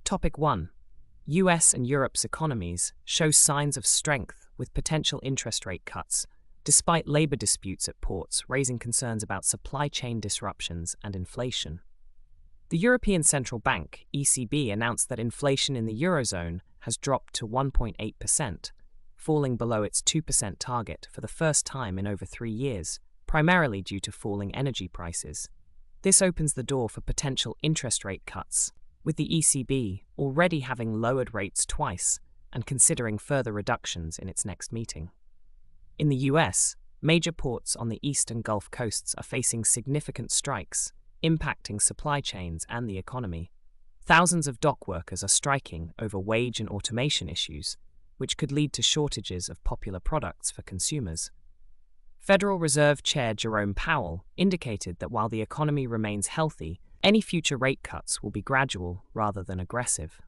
Topic 1. US and Europe's economies show signs of strength with potential interest rate cuts, despite labor disputes at ports raising concerns about supply chain disruptions and inflation. The European Central Bank, ECB, announced that inflation in the Eurozone has dropped to 1.8%, falling below its 2% target for the first time in over 3 years, primarily due to falling energy prices. This opens the door for potential interest rate cuts, with the ECB already having lowered rates twice and considering further reductions in its next meeting. In the US, major ports on the eastern Gulf coasts are facing significant strikes, impacting supply chains and the economy. Thousands of dock workers are striking over wage and automation issues, which could lead to shortages of popular products for consumers. Federal Reserve Chair Jerome Powell indicated that while the economy remains healthy, any future rate cuts will be gradual rather than aggressive.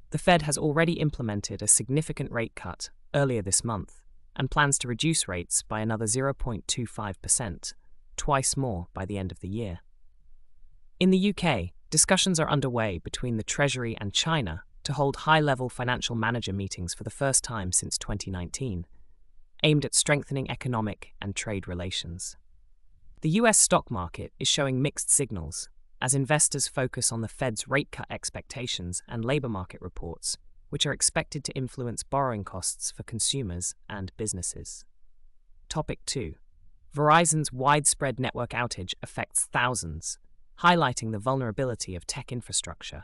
The Fed has already implemented a significant rate cut earlier this month and plans to reduce rates by another 0.25%, twice more by the end of the year. In the UK, discussions are underway between the Treasury and China to hold high-level financial manager meetings for the first time since 2019, aimed at strengthening economic and trade relations. The US stock market is showing mixed signals as investors focus on the Fed's rate cut expectations and labor market reports, which are expected to influence borrowing costs for consumers and businesses. Topic 2. Verizon's widespread network outage affects thousands, highlighting the vulnerability of tech infrastructure.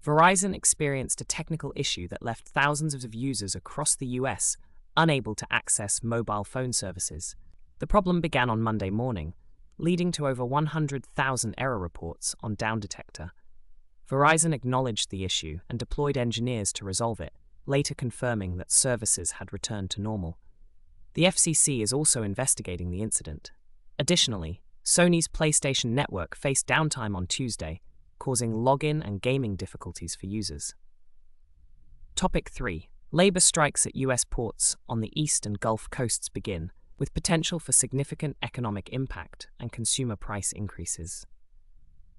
Verizon experienced a technical issue that left thousands of users across the US unable to access mobile phone services. The problem began on Monday morning, leading to over 100,000 error reports on Down Detector. Verizon acknowledged the issue and deployed engineers to resolve it, later confirming that services had returned to normal. The FCC is also investigating the incident. Additionally, Sony's PlayStation Network faced downtime on Tuesday, causing login and gaming difficulties for users. Topic 3. Labor strikes at US ports on the east and Gulf coasts begin, with potential for significant economic impact and consumer price increases.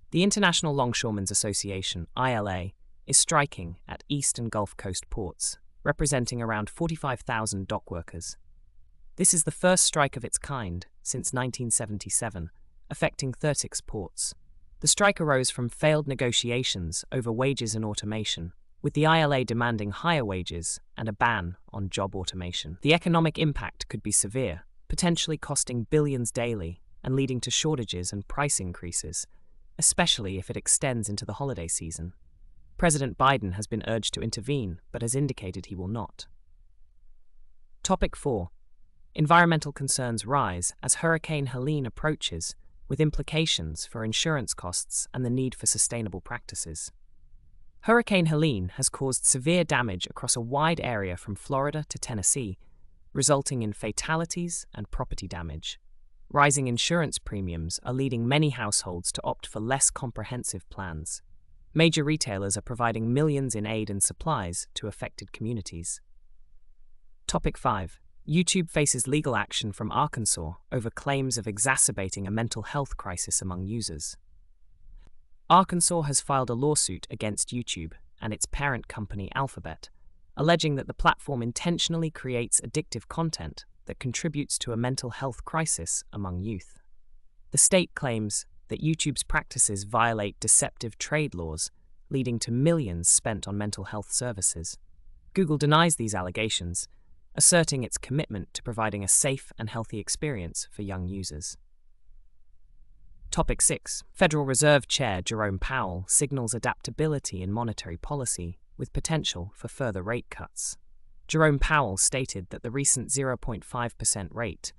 The International Longshoremen's Association, ILA, is striking at East and Gulf Coast ports, representing around 45,000 dock workers. This is the first strike of its kind since 1977, affecting 36 ports. The strike arose from failed negotiations over wages and automation, with the ILA demanding higher wages and a ban on job automation. The economic impact could be severe, potentially costing billions daily and leading to shortages and price increases, especially if it extends into the holiday season. President Biden has been urged to intervene, but has indicated he will not. Topic 4. Environmental concerns rise as Hurricane Helene approaches, with implications for insurance costs and the need for sustainable practices. Hurricane Helene has caused severe damage across a wide area from Florida to Tennessee, resulting in fatalities and property damage. Rising insurance premiums are leading many households to opt for less comprehensive plans. Major retailers are providing millions in aid and supplies to affected communities. Topic 5. YouTube faces legal action from Arkansas over claims of exacerbating a mental health crisis among users. Arkansas has filed a lawsuit against YouTube and its parent company Alphabet, alleging that the platform intentionally creates addictive content that contributes to a mental health crisis among youth. The state claims that YouTube's practices violate deceptive trade laws, leading to millions spent on mental health services. Google denies these allegations, asserting its commitment to providing a safe and healthy experience for young users. Topic 6. Federal Reserve Chair Jerome Powell signals adaptability in monetary policy with potential for further rate cuts. Jerome Powell stated that the recent 0.5% rate